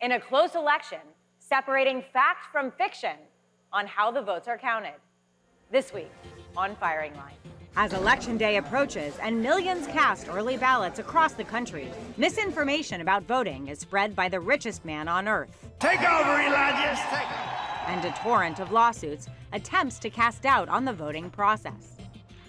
in a close election, separating fact from fiction on how the votes are counted. This week on Firing Line. As Election Day approaches and millions cast early ballots across the country, misinformation about voting is spread by the richest man on earth. Take over, Elijah! And a torrent of lawsuits attempts to cast doubt on the voting process.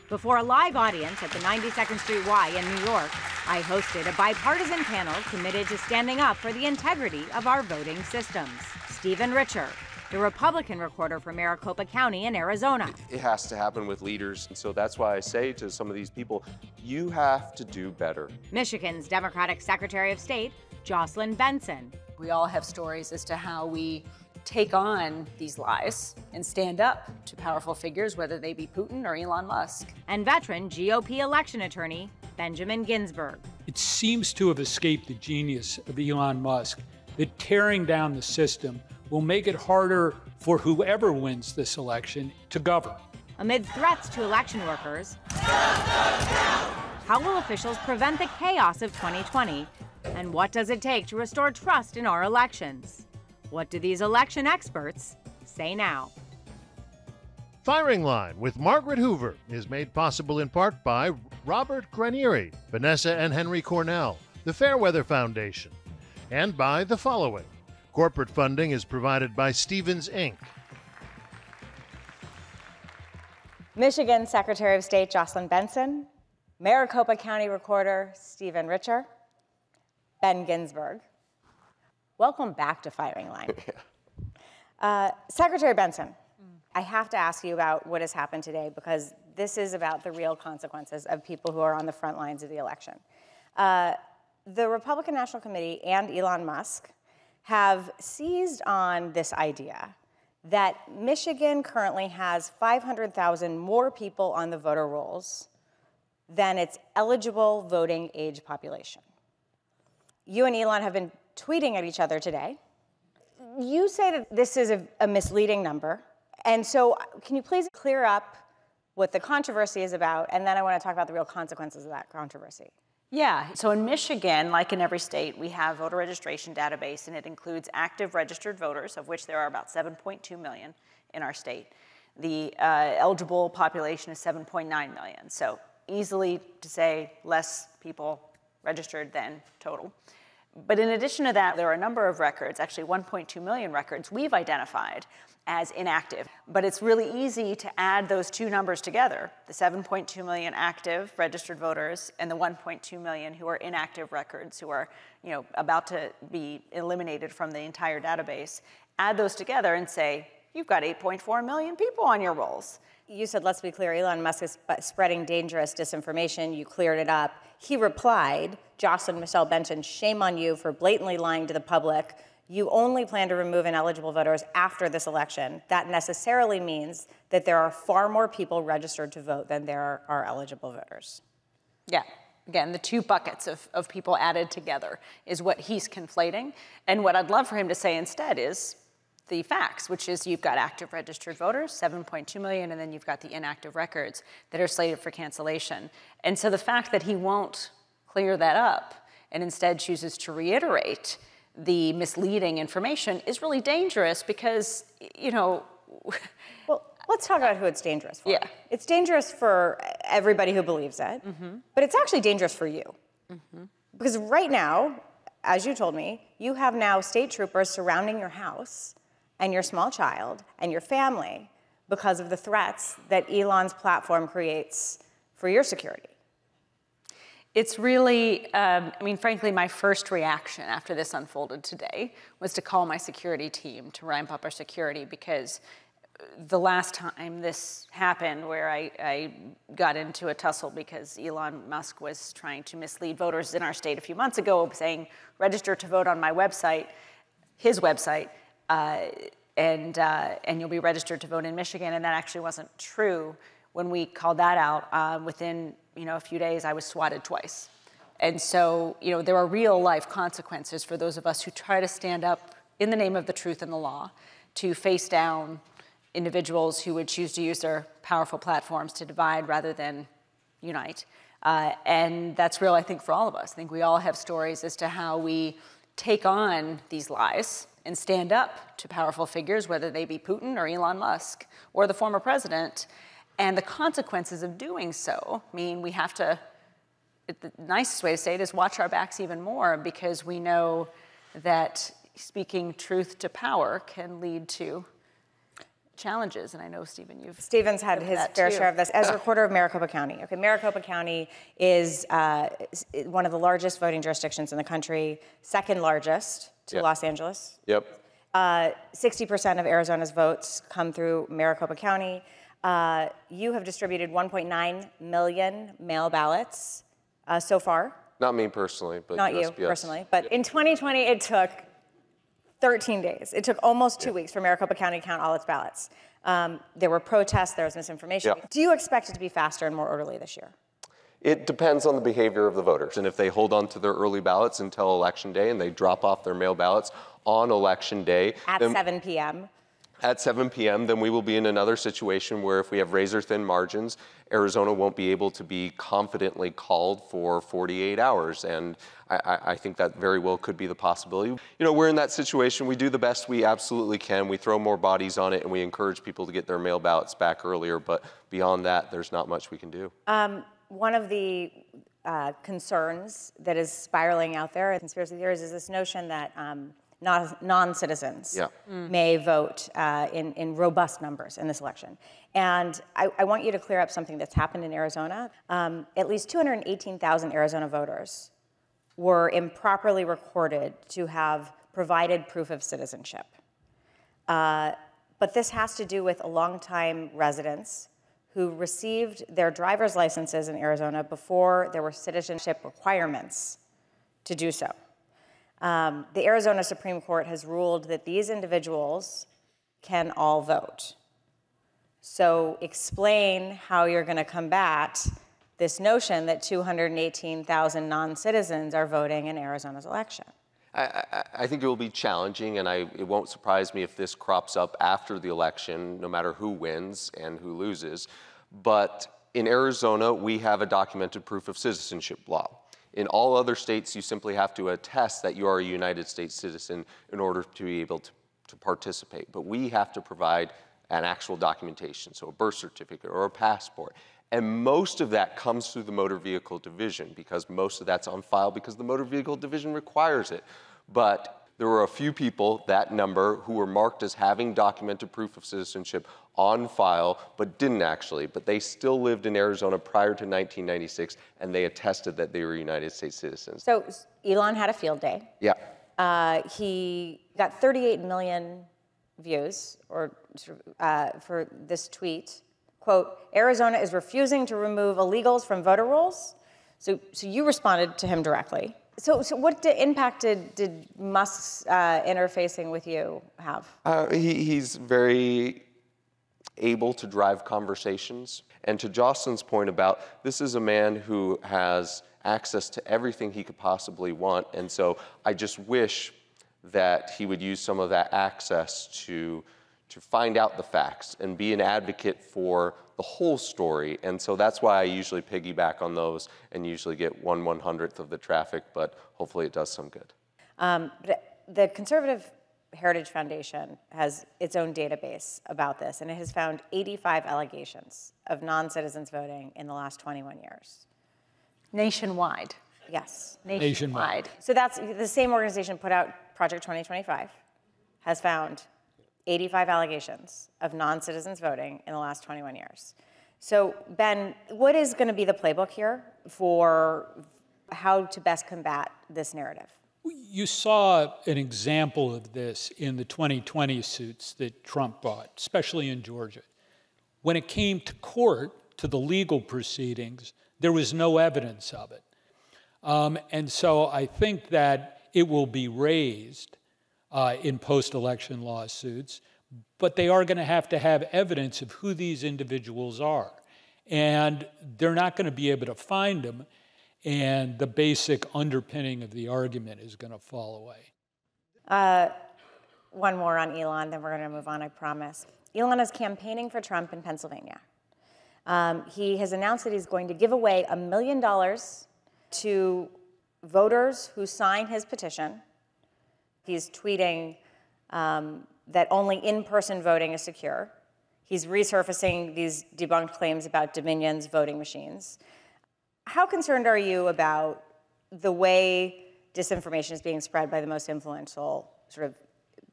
Before a live audience at the 92nd Street Y in New York, I hosted a bipartisan panel committed to standing up for the integrity of our voting systems. Stephen Richer, the Republican recorder for Maricopa County in Arizona. It has to happen with leaders, and so that's why I say to some of these people, you have to do better. Michigan's Democratic Secretary of State, Jocelyn Benson. We all have stories as to how we take on these lies and stand up to powerful figures, whether they be Putin or Elon Musk. And veteran GOP election attorney, Benjamin Ginsburg. It seems to have escaped the genius of Elon Musk that tearing down the system will make it harder for whoever wins this election to govern. Amid threats to election workers, how will officials prevent the chaos of 2020? And what does it take to restore trust in our elections? What do these election experts say now? Firing Line with Margaret Hoover is made possible in part by Robert Granieri, Vanessa and Henry Cornell, the Fairweather Foundation, and by the following. Corporate funding is provided by Stevens, Inc. Michigan Secretary of State Jocelyn Benson, Maricopa County Recorder Stephen Richer, Ben Ginsburg. Welcome back to Firing Line. Secretary Benson, I have to ask you about what has happened today because this is about the real consequences of people who are on the front lines of the election. The Republican National Committee and Elon Musk have seized on this idea that Michigan currently has 500,000 more people on the voter rolls than its eligible voting age population. You and Elon have been tweeting at each other today. You say that this is a misleading number. And so can you please clear up what the controversy is about? And then I want to talk about the real consequences of that controversy. Yeah, so in Michigan, like in every state, we have voter registration database, and it includes active registered voters, of which there are about 7.2 million in our state. The eligible population is 7.9 million, so easily to say less people registered than total. But in addition to that, there are a number of records, actually 1.2 million records, we've identified as inactive. But it's really easy to add those two numbers together, the 7.2 million active registered voters and the 1.2 million who are inactive records, who are about to be eliminated from the entire database. Add those together and say, you've got 8.4 million people on your rolls. You said, let's be clear, Elon Musk is spreading dangerous disinformation. You cleared it up. He replied, Jocelyn Michelle Benson, shame on you for blatantly lying to the public. You only plan to remove ineligible voters after this election. That necessarily means that there are far more people registered to vote than there are eligible voters. Yeah. Again, the two buckets of people added together is what he's conflating. And what I'd love for him to say instead is the facts, which is you've got active registered voters, 7.2 million, and then you've got the inactive records that are slated for cancellation. And so the fact that he won't clear that up and instead chooses to reiterate the misleading information is really dangerous because, Well, let's talk about who it's dangerous for. Yeah. It's dangerous for everybody who believes it, but it's actually dangerous for you. Because right now, as you told me, you have now state troopers surrounding your house and your small child and your family because of the threats that Elon's platform creates for your security. It's really, frankly, my first reaction after this unfolded today was to call my security team to ramp up our security because the last time this happened where I got into a tussle because Elon Musk was trying to mislead voters in our state a few months ago saying, register to vote on my website, his website, and you'll be registered to vote in Michigan, and that actually wasn't true. When we called that out, within a few days, I was swatted twice. And so, there are real life consequences for those of us who try to stand up in the name of the truth and the law to face down individuals who would choose to use their powerful platforms to divide rather than unite. And that's real, I think, for all of us. I think we all have stories as to how we take on these lies and stand up to powerful figures, whether they be Putin or Elon Musk or the former president. And the consequences of doing so mean we have to, the nicest way to say it is watch our backs even more, because we know that speaking truth to power can lead to challenges. And I know, Stephen, Stephen's had his fair share of this. As recorder of Maricopa County, okay, Maricopa County is one of the largest voting jurisdictions in the country, second largest to Los Angeles. Yep. 60% of Arizona's votes come through Maricopa County. You have distributed 1.9 million mail ballots so far. Not me personally, but not you personally. But in 2020, it took 13 days. It took almost 2 weeks for Maricopa County to count all its ballots. There were protests, there was misinformation. Do you expect it to be faster and more orderly this year? It depends on the behavior of the voters. And if they hold on to their early ballots until Election Day and they drop off their mail ballots on Election Day. At 7 p.m. At 7 p.m., then we will be in another situation where if we have razor-thin margins, Arizona won't be able to be confidently called for 48 hours. And I think that very well could be the possibility. You know, we're in that situation. We do the best we absolutely can. We throw more bodies on it, and we encourage people to get their mail ballots back earlier. But beyond that, there's not much we can do. One of the concerns that is spiraling out there, conspiracy theories, is this notion that non-citizens may vote in robust numbers in this election. And I want you to clear up something that's happened in Arizona. At least 218,000 Arizona voters were improperly recorded to have provided proof of citizenship. But this has to do with a longtime residents who received their driver's licenses in Arizona before there were citizenship requirements to do so. The Arizona Supreme Court has ruled that these individuals can all vote. So explain how you're going to combat this notion that 218,000 non-citizens are voting in Arizona's election. I think it will be challenging, and it won't surprise me if this crops up after the election, no matter who wins and who loses. But in Arizona, we have a documented proof of citizenship law. In all other states, you simply have to attest that you are a United States citizen in order to be able to participate. But we have to provide an actual documentation, so a birth certificate or a passport. And most of that comes through the Motor Vehicle Division, because most of that's on file because the Motor Vehicle Division requires it. But there were a few people, that number, who were marked as having documented proof of citizenship on file, but didn't actually. But they still lived in Arizona prior to 1996, and they attested that they were United States citizens. So Elon had a field day. Yeah. He got 38 million views for this tweet. Quote, Arizona is refusing to remove illegals from voter rolls. So you responded to him directly. So what impact did Musk's interfacing with you have? He's very able to drive conversations. And to Jocelyn's point about, this is a man who has access to everything he could possibly want. And so I just wish that he would use some of that access to find out the facts and be an advocate for the whole story. And so that's why I usually piggyback on those and usually get 1/100th of the traffic, but hopefully it does some good. But the Conservative Heritage Foundation has its own database about this, and it has found 85 allegations of non-citizens voting in the last 21 years. Nationwide. Yes. Nationwide. So that's the same organization put out Project 2025, has found 85 allegations of non-citizens voting in the last 21 years. So, Ben, what is going to be the playbook here for how to best combat this narrative? You saw an example of this in the 2020 suits that Trump brought, especially in Georgia. When it came to court, to the legal proceedings, there was no evidence of it. And so I think that it will be raised in post-election lawsuits, but they are going to have evidence of who these individuals are. And they're not going to be able to find them, and the basic underpinning of the argument is going to fall away. One more on Elon, then we're going to move on, I promise. Elon is campaigning for Trump in Pennsylvania. He has announced that he's going to give away $1 million to voters who sign his petition He's tweeting that only in-person voting is secure. He's resurfacing these debunked claims about Dominion's voting machines. How concerned are you about the way disinformation is being spread by the most influential sort of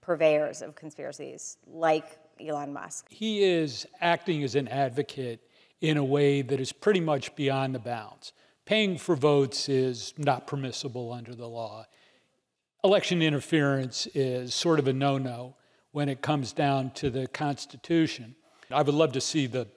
purveyors of conspiracies, like Elon Musk? He is acting as an advocate in a way that is pretty much beyond the bounds. Paying for votes is not permissible under the law. Election interference is sort of a no-no when it comes down to the Constitution. I would love to see the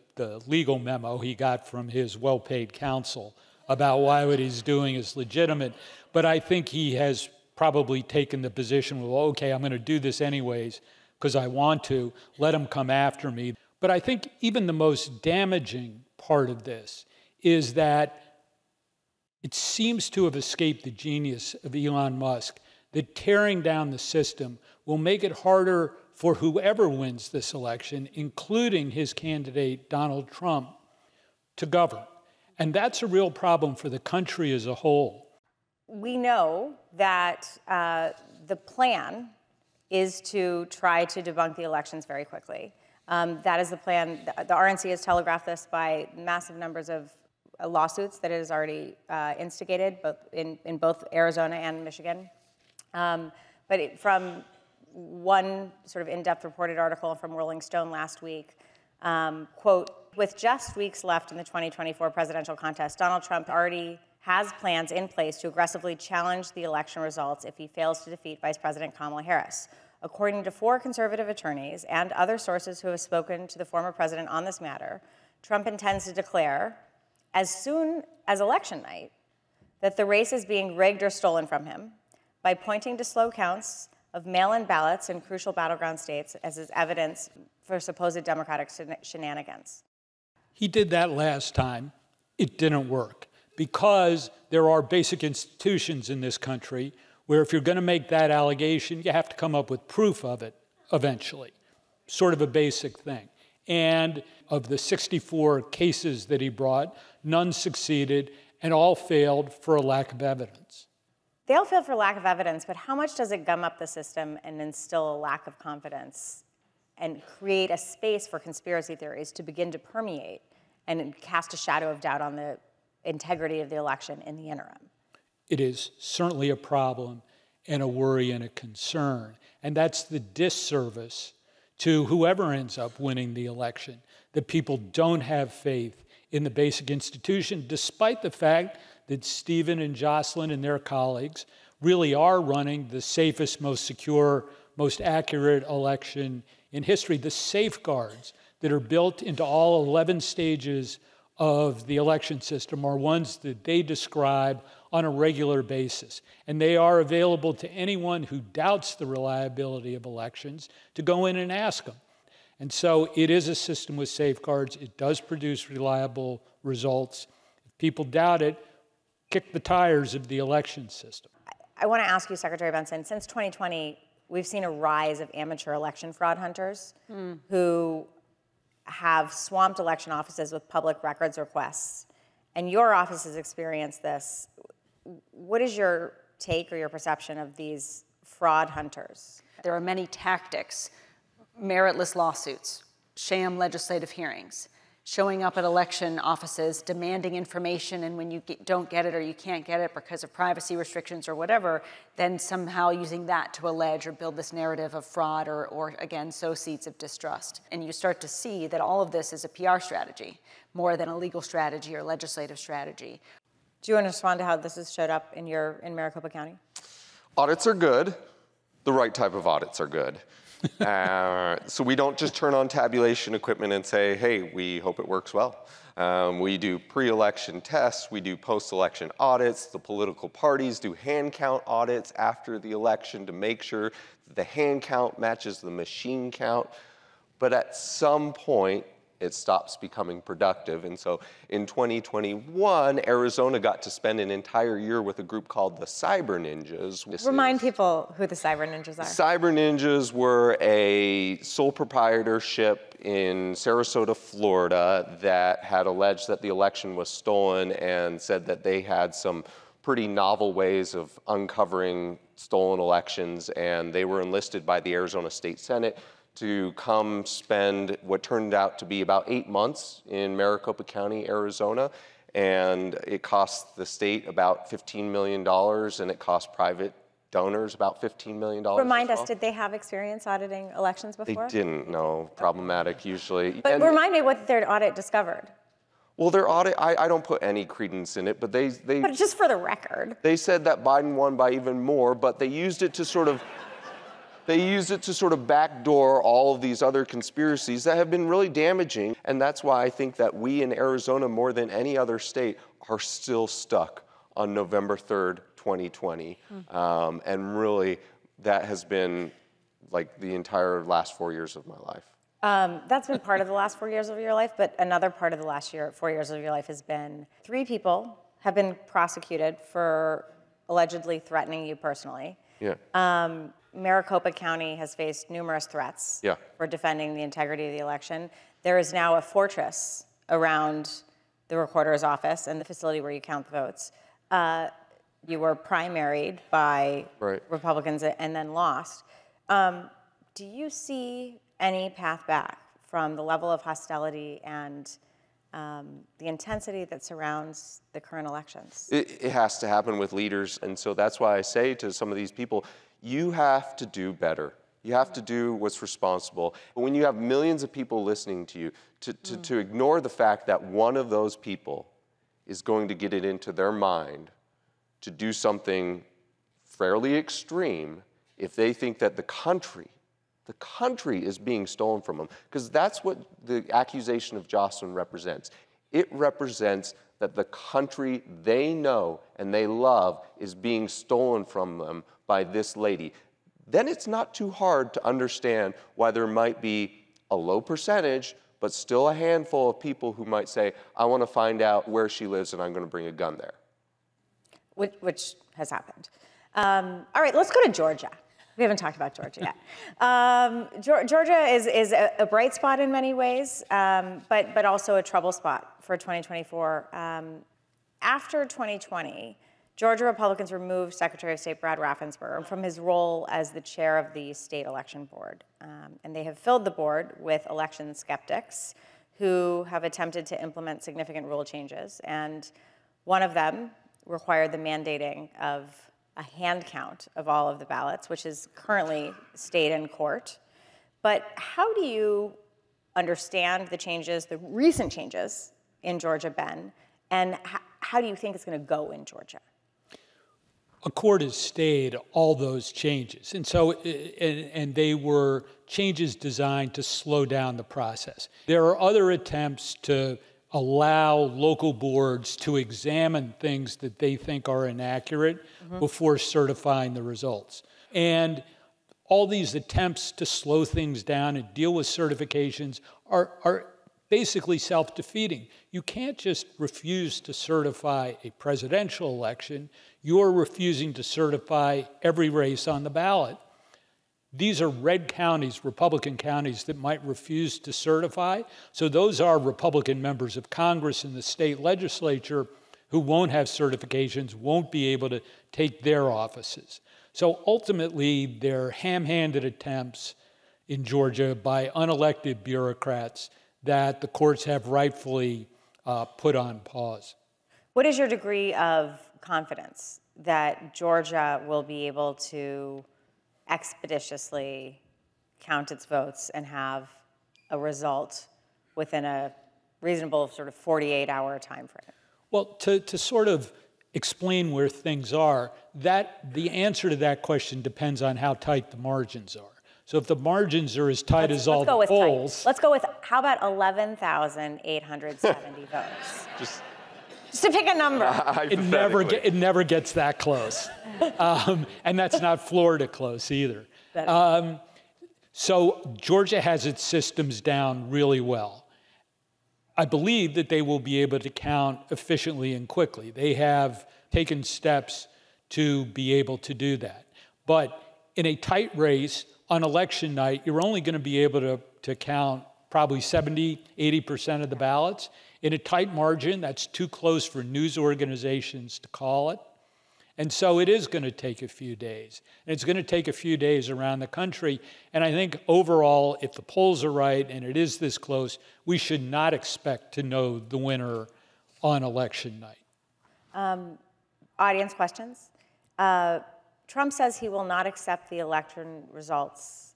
legal memo he got from his well-paid counsel about why what he's doing is legitimate, but I think he has probably taken the position, well, okay, I'm going to do this anyways because I want to, let him come after me. But I think even the most damaging part of this is that it seems to have escaped the genius of Elon Musk that tearing down the system will make it harder for whoever wins this election, including his candidate, Donald Trump, to govern. And that's a real problem for the country as a whole. We know that the plan is to try to debunk the elections very quickly. That is the plan. The RNC has telegraphed this by massive numbers of lawsuits that it has already instigated, both in both Arizona and Michigan. From one sort of in-depth reported article from Rolling Stone last week, quote, with just weeks left in the 2024 presidential contest, Donald Trump already has plans in place to aggressively challenge the election results if he fails to defeat Vice President Kamala Harris. According to 4 conservative attorneys and other sources who have spoken to the former president on this matter, Trump intends to declare, as soon as election night, that the race is being rigged or stolen from him by pointing to slow counts of mail-in ballots in crucial battleground states as his evidence for supposed Democratic shenanigans. He did that last time. It didn't work because there are basic institutions in this country where if you're going to make that allegation, you have to come up with proof of it eventually, sort of a basic thing. And of the 64 cases that he brought, none succeeded and all failed for a lack of evidence. They all failed for lack of evidence, but how much does it gum up the system and instill a lack of confidence and create a space for conspiracy theories to begin to permeate and cast a shadow of doubt on the integrity of the election in the interim? It is certainly a problem and a worry and a concern. And that's the disservice to whoever ends up winning the election, that people don't have faith in the basic institution, despite the fact that Stephen and Jocelyn and their colleagues really are running the safest, most secure, most accurate election in history. The safeguards that are built into all 11 stages of the election system are ones that they describe on a regular basis. And they are available to anyone who doubts the reliability of elections to go in and ask them. And so it is a system with safeguards. It does produce reliable results. If people doubt it, kick the tires of the election system. I want to ask you, Secretary Benson, since 2020, we've seen a rise of amateur election fraud hunters who have swamped election offices with public records requests. And your office has experienced this. What is your take or your perception of these fraud hunters? There are many tactics: meritless lawsuits, sham legislative hearings, showing up at election offices, demanding information, and when you don't get it or you can't get it because of privacy restrictions or whatever, then somehow using that to allege or build this narrative of fraud or again, sow seeds of distrust. And you start to see that all of this is a PR strategy more than a legal strategy or legislative strategy. Do you want to respond to how this has showed up in Maricopa County? Audits are good. The right type of audits are good. So we don't just turn on tabulation equipment and say, hey, we hope it works well. We do pre-election tests, we do post-election audits, the political parties do hand count audits after the election to make sure that the hand count matches the machine count. But at some point, it stops becoming productive. And so in 2021, Arizona got to spend an entire year with a group called the Cyber Ninjas. Remind people who the Cyber Ninjas are. Cyber Ninjas were a sole proprietorship in Sarasota, Florida, that had alleged that the election was stolen and said that they had some pretty novel ways of uncovering stolen elections, and they were enlisted by the Arizona State Senate to come spend what turned out to be about 8 months in Maricopa County, Arizona. And it cost the state about $15 million, and it cost private donors about $15 million. Remind us, did they have experience auditing elections before? They didn't, no. Problematic usually. But remind me what their audit discovered. Well, their audit, I don't put any credence in it, but But just for the record. they said that Biden won by even more, but they used it to sort of backdoor all of these other conspiracies that have been really damaging. And that's why I think that we in Arizona, more than any other state, are still stuck on November 3rd, 2020. And really, that has been like the entire last 4 years of my life. That's been part of the last 4 years of your life, but another part of the last 4 years of your life has been 3 people have been prosecuted for allegedly threatening you personally. Yeah. Maricopa County has faced numerous threats Yeah. for defending the integrity of the election. There is now a fortress around the recorder's office and the facility where you count the votes. You were primaried by Republicans and then lost. Do you see any path back from the level of hostility and the intensity that surrounds the current elections? It has to happen with leaders, and so that's why I say to some of these people, you have to do better. You have to do what's responsible. But when you have millions of people listening to you, to ignore the fact that one of those people is going to get it into their mind to do something fairly extreme if they think that the country is being stolen from them. Because that's what the accusation of Jocelyn represents. It represents that the country they know and they love is being stolen from them by this lady. Then it's not too hard to understand why there might be a low percentage, but still a handful of people who might say, I want to find out where she lives and I'm going to bring a gun there. Which has happened. All right, let's go to Georgia. We haven't talked about Georgia yet. Georgia is a bright spot in many ways, but also a trouble spot for 2024. After 2020, Georgia Republicans removed Secretary of State Brad Raffensperger from his role as the chair of the state election board. And they have filled the board with election skeptics who have attempted to implement significant rule changes. And one of them required the mandating of a hand count of all of the ballots, which is currently stayed in court. But how do you understand the changes, the recent changes in Georgia, Ben, and how do you think it's going to go in Georgia? A court has stayed all those changes. And so, and they were changes designed to slow down the process. There are other attempts to allow local boards to examine things that they think are inaccurate before certifying the results. And all these attempts to slow things down and deal with certifications are basically self-defeating. You can't just refuse to certify a presidential election. You're refusing to certify every race on the ballot. These are red counties, Republican counties, that might refuse to certify. So those are Republican members of Congress and the state legislature who won't have certifications, won't be able to take their offices. So ultimately, they're ham-handed attempts in Georgia by unelected bureaucrats that the courts have rightfully put on pause. What is your degree of confidence that Georgia will be able to expeditiously count its votes and have a result within a reasonable sort of 48-hour time frame? Well, to sort of explain where things are, the answer to that question depends on how tight the margins are. So if the margins are as tight as all the polls... Let's go with, how about 11,870 votes? Just to pick a number. It never gets that close. And that's not Florida close either. So Georgia has its systems down really well. I believe that they will be able to count efficiently and quickly. They have taken steps to be able to do that. But in a tight race, on election night, you're only going to be able to count probably 70, 80% of the ballots. In a tight margin, that's too close for news organizations to call it. And so it is going to take a few days. And it's going to take a few days around the country. And I think overall, if the polls are right and it is this close, we should not expect to know the winner on election night. Audience questions. Trump says he will not accept the election results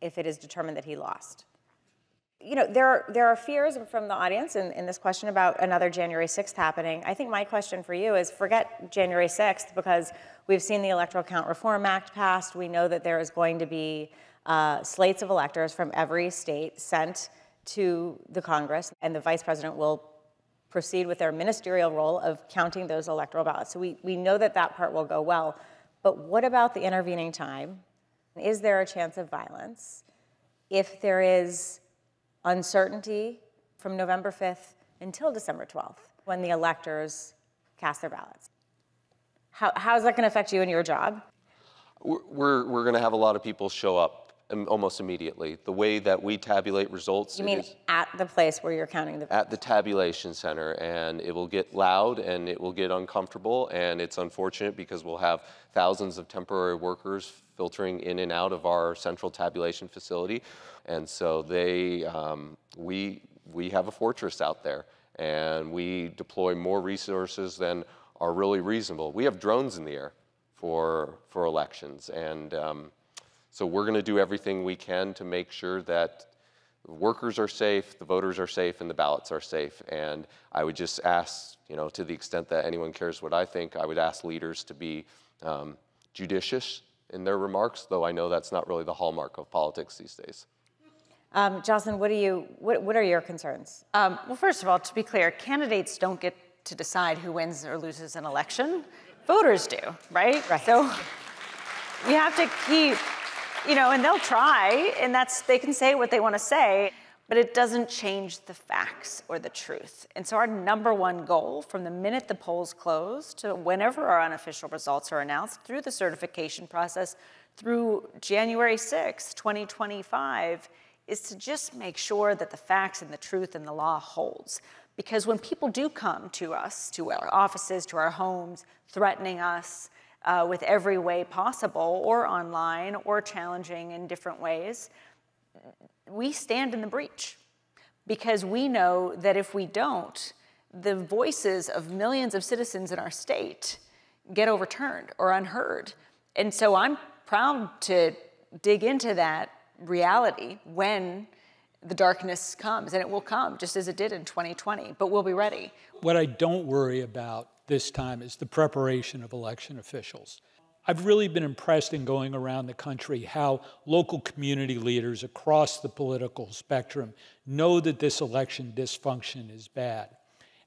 if it is determined that he lost. You know, there are fears from the audience in this question about another January 6th happening. I think my question for you is forget January 6th, because we've seen the Electoral Count Reform Act passed. We know that there is going to be slates of electors from every state sent to the Congress, and the vice president will proceed with their ministerial role of counting those electoral ballots. So we know that that part will go well. But what about the intervening time? Is there a chance of violence if there is uncertainty from November 5th until December 12th, when the electors cast their ballots? How is that going to affect you and your job? We're going to have a lot of people show up almost immediately. The way that we tabulate results. You mean at the place where you're counting the votes? At the tabulation center, and it will get loud and it will get uncomfortable, and it's unfortunate because we'll have thousands of temporary workers filtering in and out of our central tabulation facility. And so we have a fortress out there, and we deploy more resources than are really reasonable. We have drones in the air for elections, and so we're going to do everything we can to make sure that the workers are safe, the voters are safe, and the ballots are safe. And I would just ask, you know, to the extent that anyone cares what I think, I would ask leaders to be judicious in their remarks, though I know that's not really the hallmark of politics these days. Jocelyn, what are your concerns? Well, first of all, to be clear, candidates don't get to decide who wins or loses an election. Voters do, right? Right. So we have to keep, you know, and they'll try, and they can say what they want to say, but it doesn't change the facts or the truth. And so our number one goal from the minute the polls close to whenever our unofficial results are announced, through the certification process, through January 6, 2025, is to just make sure that the facts and the truth and the law holds. Because when people do come to us, to our offices, to our homes, threatening us with every way possible, or online, or challenging in different ways, we stand in the breach. Because we know that if we don't, the voices of millions of citizens in our state get overturned or unheard. And so I'm proud to dig into that reality when the darkness comes, and it will come, just as it did in 2020, but we'll be ready. What I don't worry about this time is the preparation of election officials. I've really been impressed in going around the country how local community leaders across the political spectrum know that this election dysfunction is bad.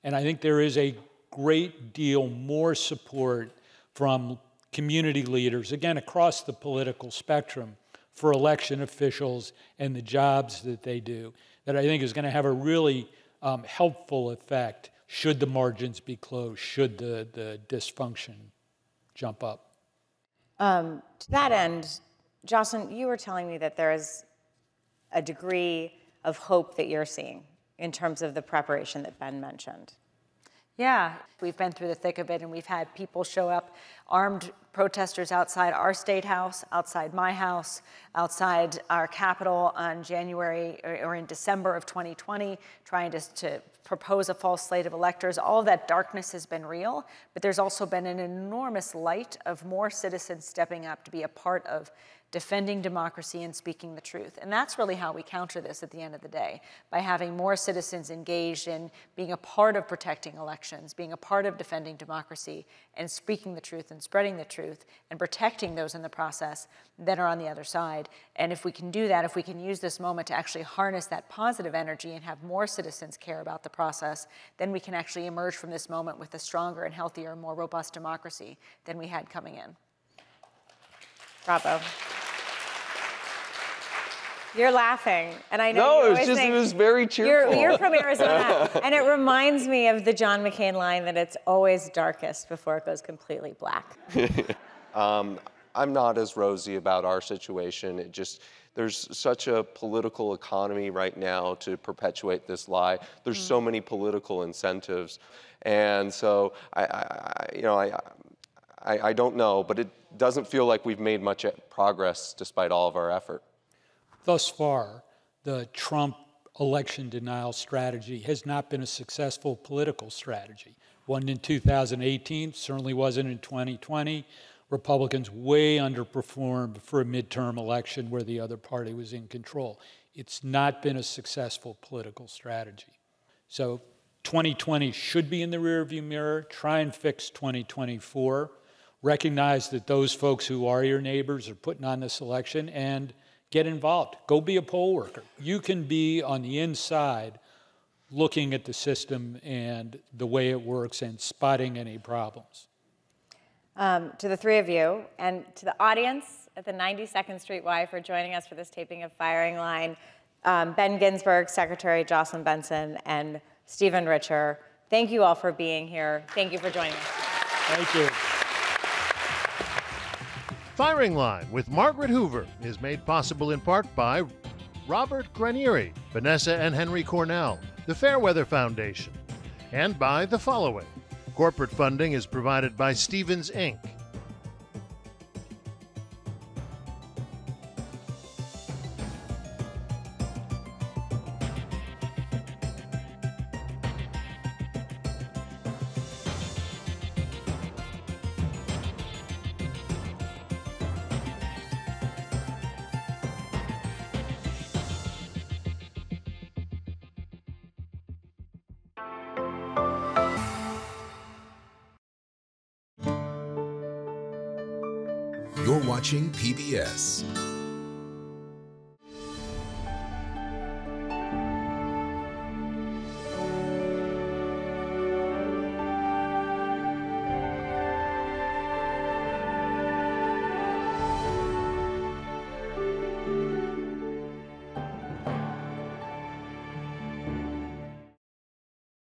And I think there is a great deal more support from community leaders, again, across the political spectrum, for election officials and the jobs that they do, that I think is going to have a really helpful effect should the margins be closed, should the dysfunction jump up. To that end, Jocelyn, you were telling me that there is a degree of hope that you're seeing in terms of the preparation that Ben mentioned. Yeah, we've been through the thick of it, and we've had people show up, armed protesters outside our state house, outside my house, outside our Capitol on January or in December of 2020, trying to propose a false slate of electors. All of that darkness has been real, but there's also been an enormous light of more citizens stepping up to be a part of defending democracy and speaking the truth. And that's really how we counter this at the end of the day, by having more citizens engaged in being a part of protecting elections, being a part of defending democracy, and speaking the truth and spreading the truth and protecting those in the process that are on the other side. And if we can do that, if we can use this moment to actually harness that positive energy and have more citizens care about the process, then we can actually emerge from this moment with a stronger and healthier, more robust democracy than we had coming in. Bravo. You're laughing, and I know it was very cheerful. You're from Arizona, and it reminds me of the John McCain line that it's always darkest before it goes completely black. I'm not as rosy about our situation. There's such a political economy right now to perpetuate this lie. There's so many political incentives. And so, I don't know, but it doesn't feel like we've made much progress despite all of our effort. Thus far, the Trump election denial strategy has not been a successful political strategy. Wasn't in 2018, certainly wasn't in 2020. Republicans way underperformed for a midterm election where the other party was in control. It's not been a successful political strategy. So 2020 should be in the rearview mirror. Try and fix 2024. Recognize that those folks who are your neighbors are putting on this election, and get involved. Go be a poll worker. You can be on the inside looking at the system and the way it works and spotting any problems. To the three of you and to the audience at the 92nd Street Y for joining us for this taping of Firing Line, Ben Ginsberg, Secretary Jocelyn Benson, and Stephen Richer, thank you all for being here. Thank you for joining us. Thank you. Firing Line with Margaret Hoover is made possible in part by Robert Granieri, Vanessa and Henry Cornell, the Fairweather Foundation, and by the following. Corporate funding is provided by Stevens, Inc. You're watching PBS.